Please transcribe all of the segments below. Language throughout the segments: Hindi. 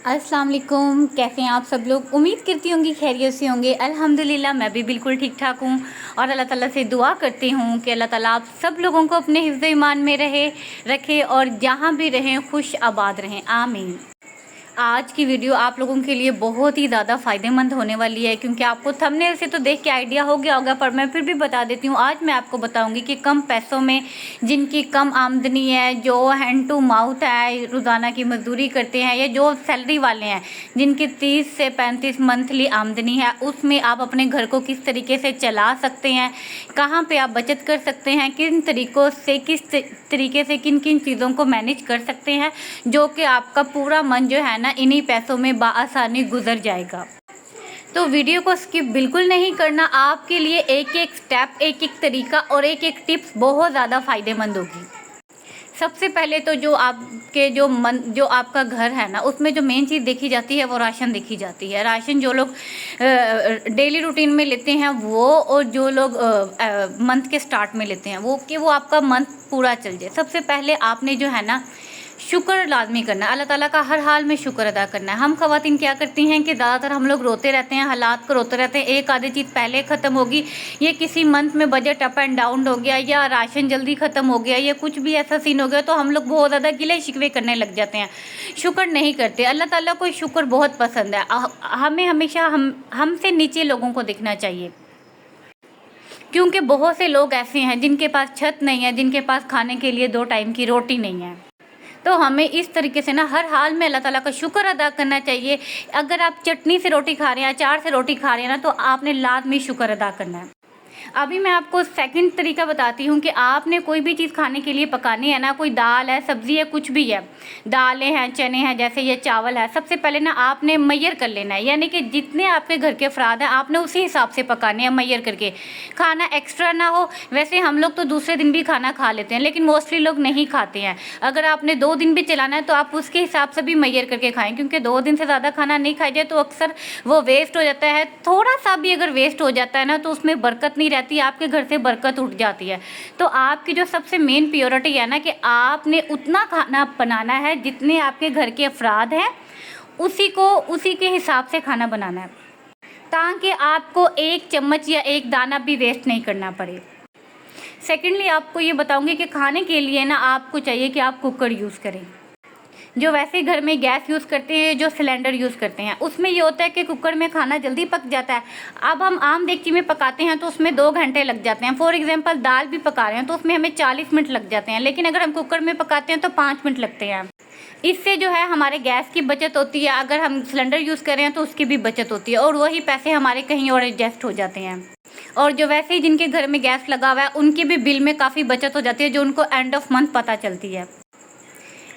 अस्सलाम वालेकुम। कैसे हैं आप सब लोग? उम्मीद करती होंगी खैरियत से होंगे। अल्हम्दुलिल्लाह मैं भी बिल्कुल ठीक ठाक हूँ और अल्लाह ताला से दुआ करती हूँ कि अल्लाह ताला आप सब लोगों को अपने हिफ्ज़ ईमान में रखे और जहाँ भी रहें खुश आबाद रहें, आमीन। आज की वीडियो आप लोगों के लिए बहुत ही ज़्यादा फ़ायदेमंद होने वाली है, क्योंकि आपको थंबनेल से तो देख के आइडिया हो गया होगा, पर मैं फिर भी बता देती हूँ। आज मैं आपको बताऊंगी कि कम पैसों में, जिनकी कम आमदनी है, जो हैंड टू माउथ है, रोज़ाना की मजदूरी करते हैं, या जो सैलरी वाले हैं जिनकी 30 से 35 मंथली आमदनी है, उसमें आप अपने घर को किस तरीके से चला सकते हैं, कहाँ पर आप बचत कर सकते हैं, किन तरीक़ों से, किस तरीके से किन किन चीज़ों को मैनेज कर सकते हैं, जो कि आपका पूरा मन जो है ना इन्हीं पैसों में बाआसानी गुजर जाएगा। तो वीडियो को स्किप बिल्कुल नहीं करना। आपके लिए एक एक स्टेप, एक एक तरीका और एक एक टिप्स बहुत ज़्यादा फ़ायदेमंद होगी। सबसे पहले तो जो आपका घर है ना, उसमें जो मेन चीज़ देखी जाती है वो राशन देखी जाती है। राशन जो लोग डेली रूटीन में लेते हैं वो, और जो लोग मंथ के स्टार्ट में लेते हैं वो, कि वो आपका मंथ पूरा चल जाए। सबसे पहले आपने जो है ना शुक्र लाजमी करना है, अल्लाह ताला का हर हाल में शुक्र अदा करना है। हम ख़वातीन क्या करती हैं कि ज़्यादातर हम लोग रोते रहते हैं, हालात को रोते रहते हैं, एक आधी चीज़ पहले ख़त्म होगी, ये किसी मंथ में बजट अप एंड डाउन हो गया, या राशन जल्दी ख़त्म हो गया, या कुछ भी ऐसा सीन हो गया, तो हम लोग बहुत ज़्यादा गिले शिकवे करने लग जाते हैं, शुक्र नहीं करते। अल्लाह ताला को शुक्र बहुत पसंद है। हमें हमेशा हमसे नीचे लोगों को दिखना चाहिए, क्योंकि बहुत से लोग ऐसे हैं जिनके पास छत नहीं है, जिनके पास खाने के लिए 2 टाइम की रोटी नहीं है। तो हमें इस तरीके से ना हर हाल में अल्लाह ताला का शुक्र अदा करना चाहिए। अगर आप चटनी से रोटी खा रहे हैं, अचार से रोटी खा रहे हैं ना, तो आपने लाज़मी शुक्र अदा करना है। अभी मैं आपको सेकंड तरीका बताती हूँ कि आपने कोई भी चीज़ खाने के लिए पकानी है ना, कोई दाल है, सब्ज़ी है, कुछ भी है, दालें हैं, चने हैं, जैसे ये चावल है, सबसे पहले ना आपने मैयर कर लेना है, यानी कि जितने आपके घर के अफराद हैं आपने उसी हिसाब से पकाने हैं, मैयर करके। खाना एक्स्ट्रा ना हो। वैसे हम लोग तो दूसरे दिन भी खाना खा लेते हैं, लेकिन मोस्टली लोग नहीं खाते हैं। अगर आपने 2 दिन भी चलाना है तो आप उसके हिसाब से भी मैयर करके खाएँ, क्योंकि 2 दिन से ज़्यादा खाना नहीं खाया जाए तो अक्सर वो वेस्ट हो जाता है। थोड़ा सा भी अगर वेस्ट हो जाता है ना तो उसमें बरकत नहीं रहती, आपके घर से बरकत उठ जाती है। तो आपकी जो सबसे मेन प्रायोरिटी है ना, कि आपने उतना खाना बनाना है जितने आपके घर के अफराद हैं, उसी के हिसाब से खाना बनाना है, ताकि आपको 1 चम्मच या 1 दाना भी वेस्ट नहीं करना पड़े। सेकेंडली आपको ये बताऊंगी कि खाने के लिए ना आपको चाहिए कि आप कुकर यूज़ करें। जो वैसे घर में गैस यूज़ करते हैं, जो सिलेंडर यूज़ करते हैं, उसमें ये होता है कि कुकर में खाना जल्दी पक जाता है। अब हम आम देगची में पकाते हैं तो उसमें 2 घंटे लग जाते हैं। फॉर एग्जांपल दाल भी पका रहे हैं तो उसमें हमें 40 मिनट लग जाते हैं, लेकिन अगर हम कुकर में पकाते हैं तो 5 मिनट लगते हैं। इससे जो है हमारे गैस की बचत होती है। अगर हम सिलेंडर यूज़ कर रहे हैं तो उसकी भी बचत होती है, और वही पैसे हमारे कहीं और एडजस्ट हो जाते हैं। और जो वैसे ही जिनके घर में गैस लगा हुआ है उनके भी बिल में काफ़ी बचत हो जाती है, जो उनको एंड ऑफ मंथ पता चलती है।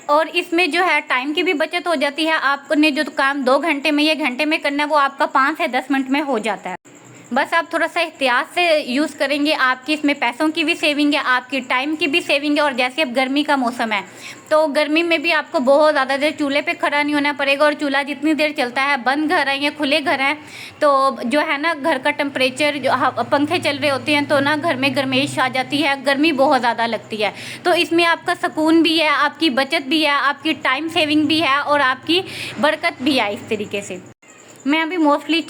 और इसमें जो है टाइम की भी बचत हो जाती है। आपने जो काम 2 घंटे में या घंटे में करना है वो आपका 5 से 10 मिनट में हो जाता है। बस आप थोड़ा सा एहतियात से यूज़ करेंगे, आपकी इसमें पैसों की भी सेविंग है, आपकी टाइम की भी सेविंग है। और जैसे अब गर्मी का मौसम है तो गर्मी में भी आपको बहुत ज़्यादा देर चूल्हे पे खड़ा नहीं होना पड़ेगा, और चूल्हा जितनी देर चलता है, बंद घर है या खुले घर हैं, तो जो है ना घर का टेम्परेचर, जो पंखे चल रहे होते हैं तो ना घर में गर्मेश आ जाती है, गर्मी बहुत ज़्यादा लगती है। तो इसमें आपका सुकून भी है, आपकी बचत भी है, आपकी टाइम सेविंग भी है, और आपकी बरकत भी है। इस तरीके से मैं अभी मोस्टली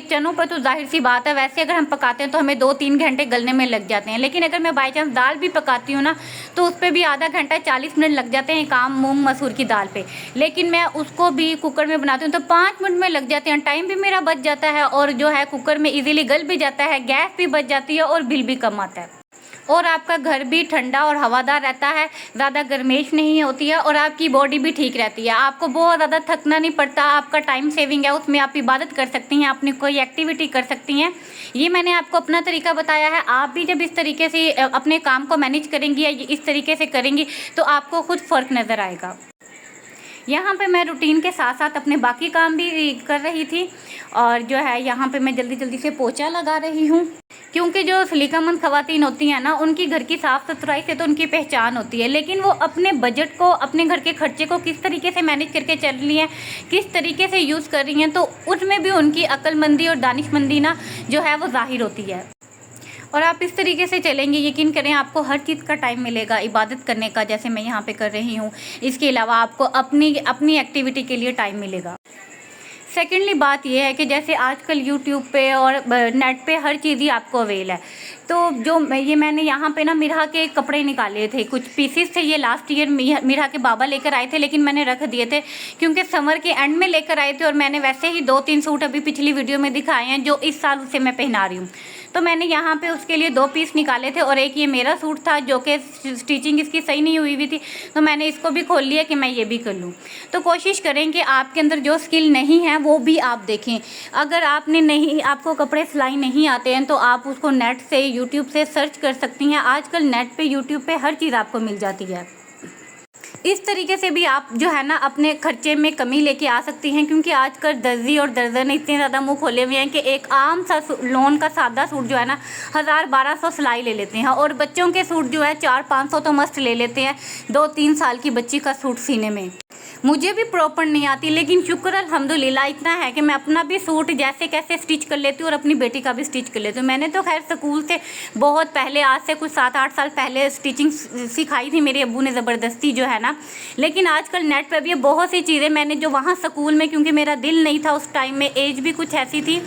चनों पर तो जाहिर सी बात है, वैसे अगर हम पकाते हैं तो हमें 2-3 घंटे गलने में लग जाते हैं, लेकिन अगर मैं बाई चांस दाल भी पकाती हूँ ना तो उस पर भी आधा घंटा 40 मिनट लग जाते हैं, काम मूंग मसूर की दाल पे। लेकिन मैं उसको भी कुकर में बनाती हूँ तो 5 मिनट में लग जाते हैं, टाइम भी मेरा बच जाता है, और जो है कुकर में ईज़िली गल भी जाता है, गैस भी बच जाती है, और बिल भी कम आता है, और आपका घर भी ठंडा और हवादार रहता है, ज़्यादा गर्मेश नहीं होती है, और आपकी बॉडी भी ठीक रहती है। आपको बहुत ज़्यादा थकना नहीं पड़ता, आपका टाइम सेविंग है, उसमें आप इबादत कर सकती हैं, अपनी कोई एक्टिविटी कर सकती हैं। ये मैंने आपको अपना तरीका बताया है। आप भी जब इस तरीके से अपने काम को मैनेज करेंगी या इस तरीके से करेंगी तो आपको खुद फ़र्क नज़र आएगा। यहाँ पे मैं रूटीन के साथ साथ अपने बाकी काम भी कर रही थी, और जो है यहाँ पे मैं जल्दी जल्दी से पोछा लगा रही हूँ, क्योंकि जो सलीकामंद ख़वातीन होती हैं ना, उनकी घर की साफ़ सुथराई से तो उनकी पहचान होती है, लेकिन वो अपने बजट को, अपने घर के खर्चे को किस तरीके से मैनेज करके चल रही हैं, किस तरीके से यूज़ कर रही हैं, तो उसमें भी उनकी अक्लमंदी और दानिशमंदी ना जो है वो ज़ाहिर होती है। और आप इस तरीके से चलेंगे, यकीन करें आपको हर चीज़ का टाइम मिलेगा इबादत करने का, जैसे मैं यहाँ पे कर रही हूँ। इसके अलावा आपको अपनी एक्टिविटी के लिए टाइम मिलेगा। सेकेंडली बात ये है कि जैसे आजकल यूट्यूब पे और नेट पे हर चीज़ ही आपको अवेल है। तो जो ये मैंने यहाँ पे ना मिरहा के कपड़े निकाले थे, कुछ पीसीस थे, ये लास्ट ईयर मिरहा के बाबा लेकर आए थे, लेकिन मैंने रख दिए थे क्योंकि समर के एंड में लेकर आए थे और मैंने वैसे ही 2-3 सूट अभी पिछली वीडियो में दिखाए हैं जो इस साल उसे मैं पहना रही हूँ। तो मैंने यहाँ पे उसके लिए 2 पीस निकाले थे और एक ये मेरा सूट था जो कि स्टिचिंग इसकी सही नहीं हुई हुई थी, तो मैंने इसको भी खोल लिया कि मैं ये भी कर लूँ। तो कोशिश करें कि आपके अंदर जो स्किल नहीं है वो भी आप देखें। अगर आपको कपड़े सिलाई नहीं आते हैं तो आप उसको नेट से, यूट्यूब से सर्च कर सकती हैं। आजकल नेट पे, यूट्यूब पे हर चीज़ आपको मिल जाती है। इस तरीके से भी आप जो है ना अपने खर्चे में कमी लेके आ सकती हैं, क्योंकि आजकल दर्जी और दर्जन इतने ज़्यादा मुंह खोले हुए हैं कि एक आम सा लोन का सादा सूट जो है ना 1000-1200 सिलाई ले लेते हैं, और बच्चों के सूट जो है 400-500 तो मस्त ले लेते हैं 2-3 साल की बच्ची का सूट सीने में। मुझे भी प्रॉपर नहीं आती, लेकिन शुक्र अल्हम्दुलिल्लाह इतना है कि मैं अपना भी सूट जैसे कैसे स्टिच कर लेती हूँ और अपनी बेटी का भी स्टिच कर लेती हूँ। मैंने तो खैर स्कूल से बहुत पहले, आज से कुछ 7-8 साल पहले स्टिचिंग सिखाई थी मेरे अब्बू ने ज़बरदस्ती जो है ना। लेकिन आजकल नेट पर भी बहुत सी चीज़ें मैंने जो वहाँ स्कूल में, क्योंकि मेरा दिल नहीं था उस टाइम में, एज भी कुछ ऐसी थी,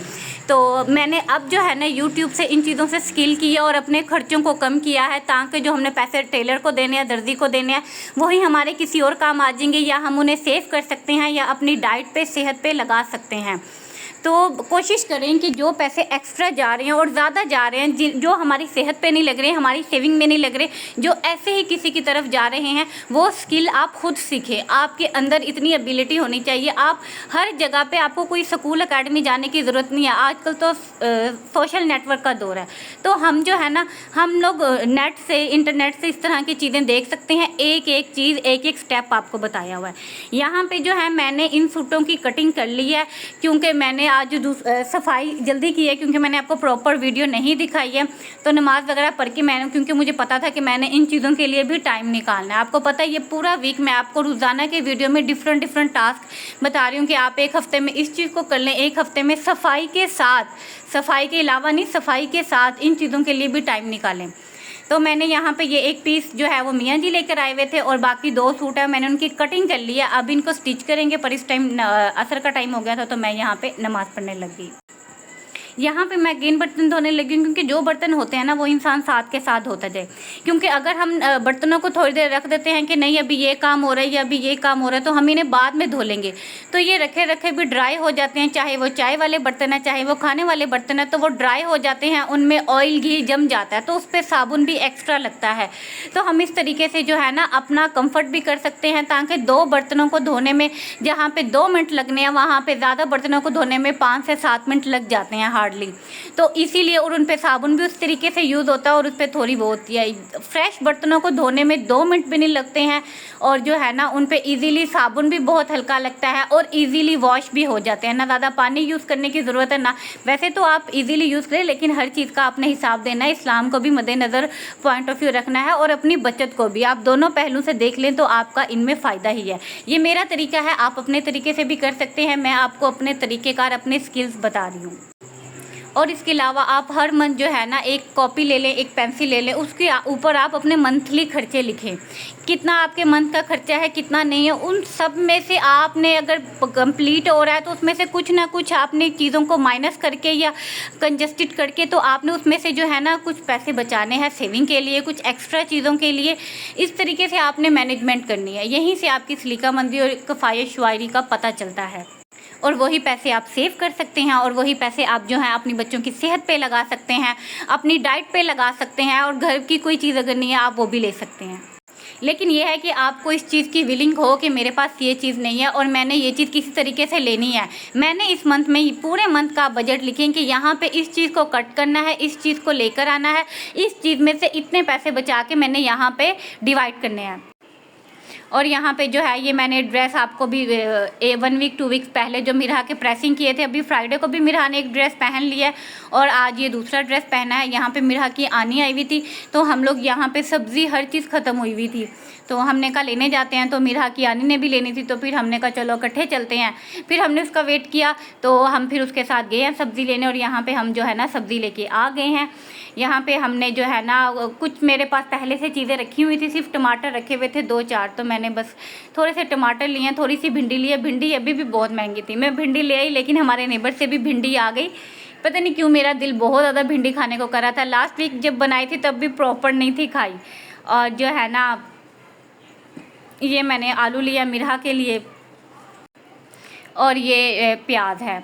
तो मैंने अब जो है ना यूट्यूब से इन चीज़ों से स्किल किया और अपने खर्चों को कम किया है, ताकि जो हमने पैसे टेलर को देने हैं, दर्जी को देने हैं, वही हमारे किसी और काम आ जाएंगे, या हम उन्हें सेव कर सकते हैं या अपनी डाइट पे, सेहत पे लगा सकते हैं। तो कोशिश करें कि जो पैसे एक्स्ट्रा जा रहे हैं और ज़्यादा जा रहे हैं, जो हमारी सेहत पे नहीं लग रहे, हमारी सेविंग में नहीं लग रहे, जो ऐसे ही किसी की तरफ जा रहे हैं, वो स्किल आप खुद सीखें। आपके अंदर इतनी एबिलिटी होनी चाहिए। आप हर जगह पे, आपको कोई स्कूल अकेडमी जाने की ज़रूरत नहीं है। आजकल तो सोशल नेटवर्क का दौर है, तो हम जो है ना, हम लोग नेट से, इंटरनेट से इस तरह की चीज़ें देख सकते हैं। एक एक चीज़, एक एक स्टेप आपको बताया हुआ है। यहाँ पे जो है मैंने इन सूटों की कटिंग कर ली है, क्योंकि मैंने आज सफाई जल्दी की है, क्योंकि मैंने आपको प्रॉपर वीडियो नहीं दिखाई है। तो नमाज़ वगैरह पढ़ के मैंने, क्योंकि मुझे पता था कि मैंने इन चीज़ों के लिए भी टाइम निकालना है। आपको पता है ये पूरा वीक मैं आपको रोज़ाना के वीडियो में डिफरेंट टास्क बता रही हूँ कि आप एक हफ़्ते में इस चीज़ को कर लें, एक हफ़्ते में सफाई के साथ, सफाई के अलावा नहीं, सफाई के साथ इन चीज़ों के लिए भी टाइम निकालें। तो मैंने यहाँ पे ये एक पीस जो है वो मियाँ जी लेकर आए हुए थे, और बाकी 2 सूट है, मैंने उनकी कटिंग कर ली है। अब इनको स्टिच करेंगे, पर इस टाइम असर का टाइम हो गया था, तो मैं यहाँ पे नमाज़ पढ़ने लग गई। यहाँ पे मैं अगेन बर्तन धोने लगी हूँ, क्योंकि जो बर्तन होते हैं ना वो इंसान साथ के साथ होता जाए। क्योंकि अगर हम बर्तनों को थोड़ी देर रख देते हैं कि नहीं अभी ये काम हो रहा है या अभी ये काम हो रहा है, तो हम इन्हें बाद में धो लेंगे, तो ये रखे रखे भी ड्राई हो जाते हैं। चाहे वो चाय वाले बर्तन है, चाहे वो खाने वाले बर्तन है, तो वो ड्राई हो जाते हैं, उनमें ऑयल घी जम जाता है, तो उस पर साबुन भी एक्स्ट्रा लगता है। तो हम इस तरीके से जो है ना अपना कम्फर्ट भी कर सकते हैं, ताकि 2 बर्तनों को धोने में जहाँ पे 2 मिनट लगने हैं, वहाँ पे ज़्यादा बर्तनों को धोने में 5 से 7 मिनट लग जाते हैं हार्डली। तो इसीलिए, और उन पे साबुन भी उस तरीके से यूज़ होता है, और उस पर थोड़ी बहुत है। फ्रेश बर्तनों को धोने में 2 मिनट भी नहीं लगते हैं, और जो है ना उन पे इजीली साबुन भी बहुत हल्का लगता है और इजीली वॉश भी हो जाते हैं। ना ज़्यादा पानी यूज़ करने की ज़रूरत है ना, वैसे तो आप इजीली यूज़ करें, लेकिन हर चीज़ का अपने हिसाब देना है। इस्लाम को भी मद्देनज़र पॉइंट ऑफ व्यू रखना है, और अपनी बचत को भी। आप दोनों पहलू से देख लें तो आपका इनमें फ़ायदा ही है। ये मेरा तरीका है, आप अपने तरीके से भी कर सकते हैं। मैं आपको अपने तरीक़ेकार, अपने स्किल्स बता रही हूँ। और इसके अलावा आप हर मंथ जो है ना एक कॉपी ले लें, एक पेंसिल ले लें, उसके ऊपर आप अपने मंथली खर्चे लिखें। कितना आपके मंथ का खर्चा है, कितना नहीं है, उन सब में से आपने अगर कंप्लीट हो रहा है तो उसमें से कुछ ना कुछ आपने चीज़ों को माइनस करके या कंजस्टेड करके, तो आपने उसमें से जो है ना कुछ पैसे बचाने हैं सेविंग के लिए, कुछ एक्स्ट्रा चीज़ों के लिए। इस तरीके से आपने मैनेजमेंट करनी है। यहीं से आपकी सलीकामंदी और किफ़ायत शुआरी का पता चलता है, और वही पैसे आप सेव कर सकते हैं, और वही पैसे आप जो है अपनी बच्चों की सेहत पे लगा सकते हैं, अपनी डाइट पे लगा सकते हैं, और घर की कोई चीज़ अगर नहीं है आप वो भी ले सकते हैं। लेकिन यह है कि आपको इस चीज़ की विलिंग हो कि मेरे पास ये चीज़ नहीं है और मैंने ये चीज़ किसी तरीके से लेनी है। मैंने इस मंथ में ही पूरे मंथ का बजट लिखें कि यहाँ पे इस चीज़ को कट करना है, इस चीज़ को लेकर आना है, इस चीज़ में से इतने पैसे बचा के मैंने यहाँ पे डिवाइड करने हैं। और यहाँ पे जो है ये मैंने ड्रेस आपको भी 1 वीक 2 वीक्स पहले जो मिरहा के प्रेसिंग किए थे, अभी फ्राइडे को भी मिरहा ने एक ड्रेस पहन लिया है और आज ये दूसरा ड्रेस पहना है। यहाँ पे मिरहा की आनी आई हुई थी, तो हम लोग यहाँ पे सब्ज़ी हर चीज़ ख़त्म हुई हुई थी, तो हमने कहा लेने जाते हैं। तो मिरहा की आनी ने भी लेनी थी, तो फिर हमने कहा चलो इकट्ठे चलते हैं। फिर हमने उसका वेट किया, तो हम फिर उसके साथ गए हैं सब्ज़ी लेने, और यहाँ पे हम जो है ना सब्ज़ी लेके आ गए हैं। यहाँ पे हमने जो है ना कुछ मेरे पास पहले से चीज़ें रखी हुई थी, सिर्फ टमाटर रखे हुए थे 2-4, तो मैंने मैंने बस थोड़े से टमाटर लिए हैं, थोड़ी सी भिंडी ली है। भिंडी अभी भी बहुत महंगी थी, मैं भिंडी ले आई, लेकिन हमारे नेबर से भी भिंडी आ गई। पता नहीं क्यों मेरा दिल बहुत ज़्यादा भिंडी खाने को कर रहा था। लास्ट वीक जब बनाई थी तब भी प्रॉपर नहीं थी खाई। और जो है ना, ये मैंने आलू लिया मिरहा के लिए, और ये प्याज है।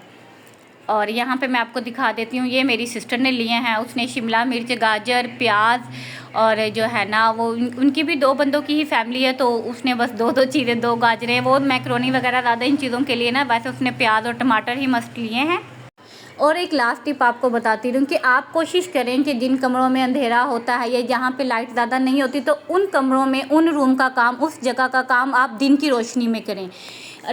और यहाँ पे मैं आपको दिखा देती हूँ, ये मेरी सिस्टर ने लिए हैं। उसने शिमला मिर्च, गाजर, प्याज, और जो है ना वो उनकी भी 2 बंदों की ही फैमिली है, तो उसने बस 2 चीज़ें, 2 गाजरें, वो मैक्रोनी वगैरह ज़्यादा इन चीज़ों के लिए ना, वैसे उसने प्याज और टमाटर ही मस्ट लिए हैं। और एक लास्ट टिप आपको बताती हूँ कि आप कोशिश करें कि जिन कमरों में अंधेरा होता है या जहाँ पे लाइट ज़्यादा नहीं होती, तो उन कमरों में, उन रूम का काम, उस जगह का काम आप दिन की रोशनी में करें।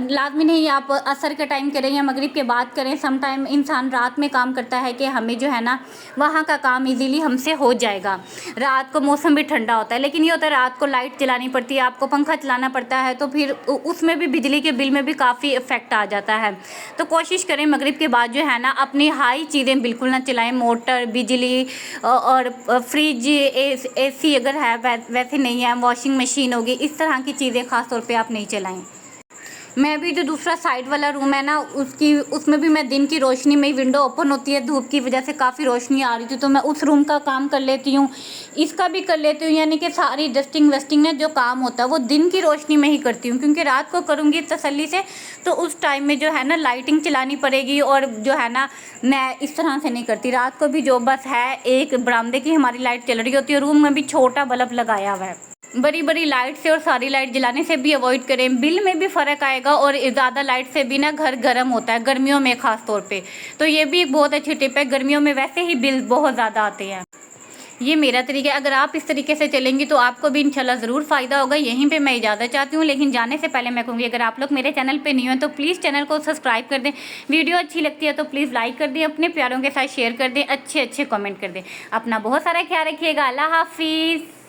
लाजमी नहीं आप असर के टाइम करें या मगरिब के बाद करें। सम टाइम इंसान रात में काम करता है कि हमें जो है ना वहाँ का काम इजीली हमसे हो जाएगा। रात को मौसम भी ठंडा होता है, लेकिन ये होता है रात को लाइट जलानी पड़ती है, आपको पंखा चलाना पड़ता है, तो फिर उसमें भी बिजली के बिल में भी काफ़ी इफ़ेक्ट आ जाता है। तो कोशिश करें मगरिब के बाद जो है ना अपनी हाई चीज़ें बिल्कुल ना चलाएं। मोटर, बिजली और फ्रिज, AC अगर है, वैसे नहीं है, वॉशिंग मशीन होगी, इस तरह की चीज़ें ख़ास तौर पे आप नहीं चलाएं। मैं भी जो दूसरा साइड वाला रूम है ना, उसमें भी मैं दिन की रोशनी में ही, विंडो ओपन होती है, धूप की वजह से काफ़ी रोशनी आ रही थी, तो मैं उस रूम का काम कर लेती हूँ, इसका भी कर लेती हूँ। यानी कि सारी डस्टिंग वस्टिंग ना जो काम होता है वो दिन की रोशनी में ही करती हूँ, क्योंकि रात को करूँगी तसल्ली से तो उस टाइम में जो है ना लाइटिंग चलानी पड़ेगी, और जो है ना मैं इस तरह से नहीं करती। रात को भी जो बस है, एक बरामदे की हमारी लाइट चल रही होती है, रूम में भी छोटा बल्ब लगाया हुआ है। बड़ी बड़ी लाइट से और सारी लाइट जलाने से भी अवॉइड करें, बिल में भी फ़र्क आएगा, और ज़्यादा लाइट से भी ना घर गर्म होता है, गर्मियों में ख़ास तौर पे। तो ये भी एक बहुत अच्छी टिप है, गर्मियों में वैसे ही बिल बहुत ज़्यादा आते हैं। ये मेरा तरीका है, अगर आप इस तरीके से चलेंगी तो आपको भी इंशाल्लाह ज़रूर फ़ायदा होगा। यहीं पे मैं इजाज़त चाहती हूँ, लेकिन जाने से पहले मैं कहूँगी अगर आप लोग मेरे चैनल पे नहीं हो तो प्लीज़ चैनल को सब्सक्राइब कर दें, वीडियो अच्छी लगती है तो प्लीज़ लाइक कर दें, अपने प्यारों के साथ शेयर कर दें, अच्छे कमेंट कर दें। अपना बहुत सारा ख्याल रखिएगा। अल्लाह हाफिज़।